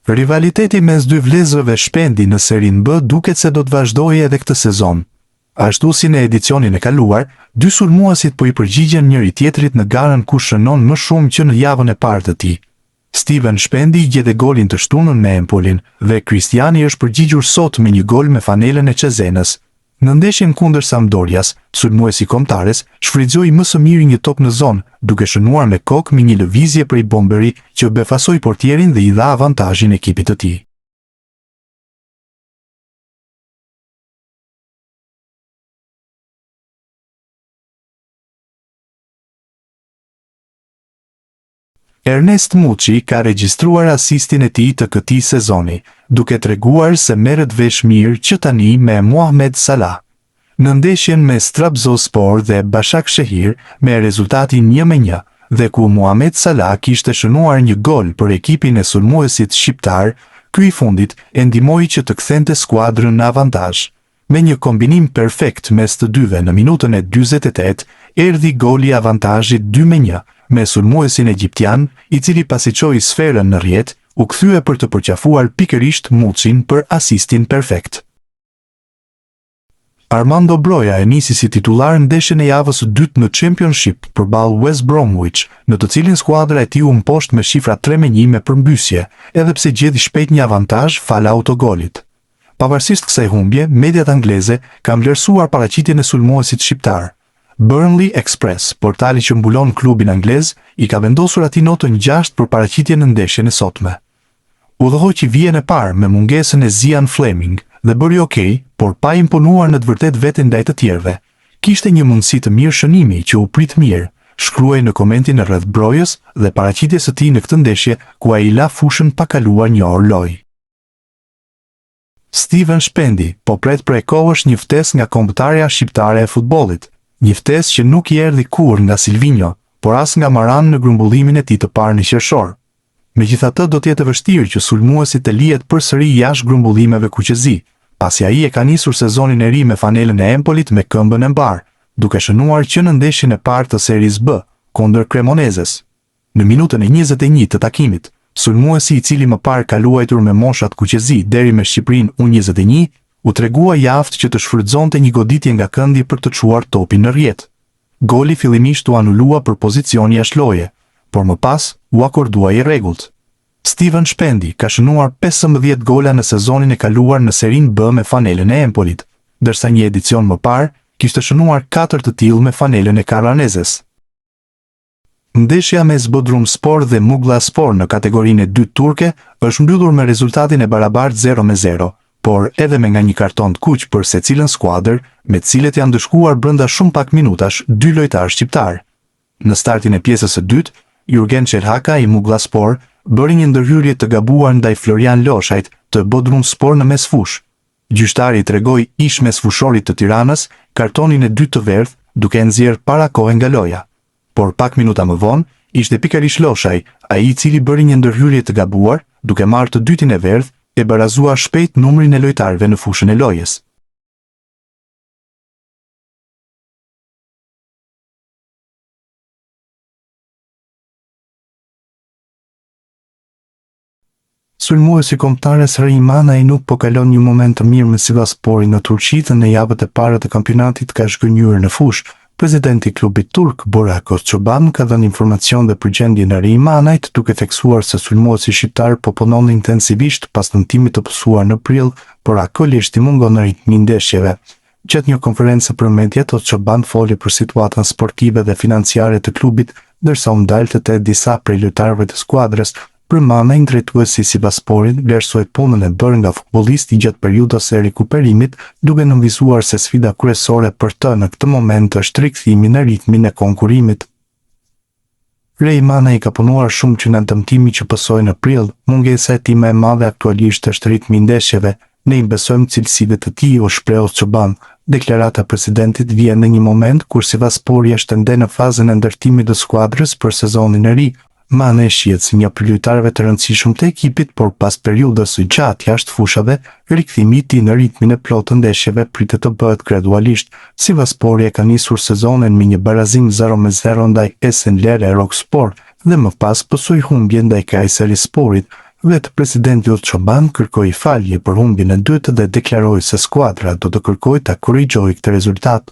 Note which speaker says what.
Speaker 1: Rivaliteti mes dy vlezërve Shpendi në Serin B duket se do të vazhdojë edhe këtë sezon. Ashtu si në edicionin e kaluar, dy sulmuesit po i përgjigjen njëri tjetrit në garën kush shënon më shumë që në javën e parë të tij. Steven Shpendi gjete golin të shtunën me Empolin dhe Kristiani është përgjigjur sot me një gol me fanelën e Cezenës. Në ndeshjen kundër Sampdorias, sulmuesi kombëtares shfrytëzoi më së miri një topë në zonë, duke shënuar me kokë me një lëvizje prej bomberi që befasoi portierin dhe i dha avantazhin ekipit të tij. Ernest Muçi ka regjistruar asistin e tij të këtij sezoni, duke treguar se merret vesh mirë që tani me Mohamed Salah. Në ndeshjen me Trabzonspor dhe Başakşehir me rezultatin 1-1 dhe ku Mohamed Salah kishte shënuar një gol për ekipin e sulmuesit shqiptar, ky i fundit e ndihmoi që të kthente skuadrën në avantazh. Me një kombinim perfekt mes të dyve në minutën e 48, erdhi goli i avantazhit 2-1 me sulmuesin egjiptian, i cili pasi çoi sferën në rrjet, u kthye për të përqafuar pikërisht Muçin për asistin perfekt. Armando Broja e nisi si titular në ndeshjen e javës së dytë në Championship përballë West Bromwich, në të cilin skuadra e tij u mposhtë me shifra 3-1 me përmbysje, edhe pse gjeti shpejt një avantazh fal autogolit. Pavarësisht kësaj humbje, mediat angleze kanë vlerësuar paraqitjen e sulmuesit shqiptar. Burnley Express, portali që mbulon klubin anglez, i ka vendosur atij notën 6 për paraqitjen në ndeshjen e sotme. Udhëhoqi vjen e parë me mungesën e Zian Fleming dhe bëri okej, por pa imponuar në të vërtetë veten ndaj të tjerëve. Kishte një mundësi të mirë shënimi që u prit mirë, shkruaj në komentin e rreth brojës dhe paraqitjes së tij në këtë ndeshje, ku ai la fushën pa kaluar një orë lojë. Steven Shpendi po pret prej kohësh një ftesë nga kombëtarja shqiptare e futbollit. Një ftesë që nuk i erdhi kur nga Silvinho, por as nga Maran në grumbullimin e tij të parë në qershor. Megjithatë, do të jetë vështirë që sulmuesi të lihet përsëri jashtë grumbullimeve kuqezi, pasi ai e ka nisur sezonin e ri me fanelën e Empolit me këmbën e mbar, duke shënuar që në ndeshjen e parë të Series B kundër Cremonezes. Në minutën e 21 të takimit, sulmuesi i cili më parë ka luajtur me moshat kuqezi deri me Shqipërinë U21, u tregua javë që të shfrytëzonte një goditje nga këndi për të çuar topin në rrjet. Goli fillimisht u anulua për pozicion jashtëloje, por më pas u akordua i rregullt. Steven Shpendi ka shënuar 15 gola në sezonin e kaluar në Serin B me fanelën e Empolit, ndërsa një edicion më parë kishte shënuar 4 të tillë me fanelën e Karanezes. Ndeshja mes Bodrumspor dhe Muğlaspor në kategorinë e dytë turke është mbyllur me rezultatin e barabartë 0-0. Por edhe me nga një karton të kuq për secilën skuadër, me të cilët janë dëshkuar brenda shumë pak minutash dy lojtarë shqiptar. Në startin e pjesës së dytë, Jurgen Çelhaka i Muğlaspor bëri një ndërhyrje të gabuar ndaj Florian Loshajt të Bodrumspor në mesfush. Gjyqtari i tregoi ish mesfushorit të Tiranës kartonin e dytë të verdh, duke nxjerrë para kohë nga loja. Por pak minuta më vonë, ishte pikërisht Loshaj, ai i cili bëri një ndërhyrje të gabuar, duke marrë të dytin e verdh, e barazua shpejt numrin e lojtarëve në fushën e lojës. Sulmuesi kombëtares Rejmanaj nuk po kalon një moment të mirë me Sivasporin në Turqi dhe në javët e para të kampionatit ka zhgënjur në fushë. Presidenti i klubit turk, Burak Özçoban, ka dhënë informacion dhe për gjendjen e Rejmanajt, duke theksuar se sulmuesi shqiptar po punon intensivisht pas dëmtimit të pësuar në prill, por aktualisht i mungon ritmi i ndeshjeve. Gjatë një konferencë për mediat, Özçoban foli për situatën sportive dhe financiare të klubit, ndërsa u ndalte te disa prej lojtarëve të skuadrës. Rejmanaj, drejtuesi i Sivasporit, vlerësoi punën e bërë nga futbollisti gjatë periudhës së rikuperimit, duke nënvizuar se sfida kryesore për të në këtë moment është rikthimi në ritmin e konkurrimit. Rejmanaj ka punuar shumë që nga dëmtimi që pësoi në prill, mungesa e tij më e madhe aktualisht është ritmi i ndeshjeve. Ne i besojmë cilësive të tij, u shpreh Özçoban. Deklarata e presidentit vjen në një moment kur Sivaspori është ende në fazën e ndërtimit të skuadrës për sezonin e ri. Mane shihet si një prej lojtarëve të rëndësishëm të ekipit, por pas periudhës së gjatë jashtë fushave, rikthimi i tij në ritmin e plotë të ndeshjeve pritet të bëhet gradualisht. Sivaspori e ka nisur sezonin me një barazim 0-0 ndaj Esenler Erokspor dhe më pas pësoi humbje ndaj Kayserisporit. Vetë presidenti Yusuf Çoban kërkoi falje për humbjen e dytë dhe deklaroi se skuadra do të kërkojë ta korrigjojë këtë rezultat.